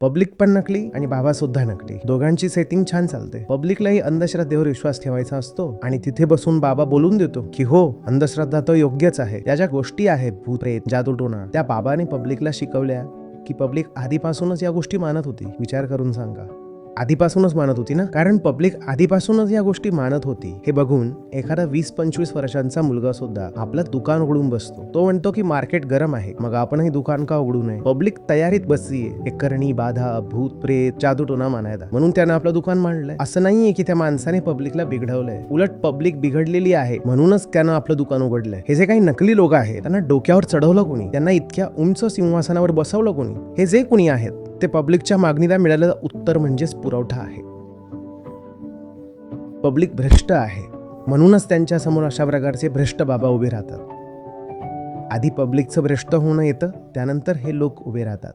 Public पण नकली आणि बाबा सुद्धा नकली. दोघांची सेटिंग छान चालते. पब्लिकलाही अंधश्रद्धेवर विश्वास ठेवायचा असतो आणि तिथे बसून बाबा बोलून देतो की हो, अंधश्रद्धा तर योग्यच आहे. ज्या ज्या गोष्टी आहेत, भूत प्रेत जादूटोणा, त्या बाबाने पब्लिकला शिकवल्या की पब्लिक आधीपासूनच या गोष्टी मानत होती. विचार करून सांगा, आधीपासूनच मानत होती ना, कारण पब्लिक आधीपासूनच या गोष्टी मानत होती. हे बघून एखादा 20-25 वर्षांचा मुलगा सुद्धा आपलं दुकान उघडून बसतो. तो म्हणतो की मार्केट गरम आहे, मग आपणही दुकान का उघडू नये. पब्लिक तयारीत बसलीये एक करणी बाधा, भूत प्रेत जादूटोणा मानायला, म्हणून त्यानं आपलं दुकान मांडलंय. असं नाहीये की त्या माणसाने पब्लिकला बिघडवलंय, उलट पब्लिक बिघडलेली आहे म्हणूनच त्यानं आपलं दुकान उघडलंय. हे जे काही नकली लोक आहेत त्यांना डोक्यावर चढवलं कोणी, त्यांना इतक्या उंच सिंहासनावर बसवलं कोणी, हे जे कोणी आहेत ते पब्लिकच्या मागणीला मिळालेलं उत्तर म्हणजेच पुरवठा आहे. पब्लिक भ्रष्ट आहे म्हणूनच त्यांच्या समोर अशा प्रकारचे भ्रष्ट बाबा उभे राहतात. आधी पब्लिकचं भ्रष्ट होणं येतं, त्यानंतर हे लोक उभे राहतात.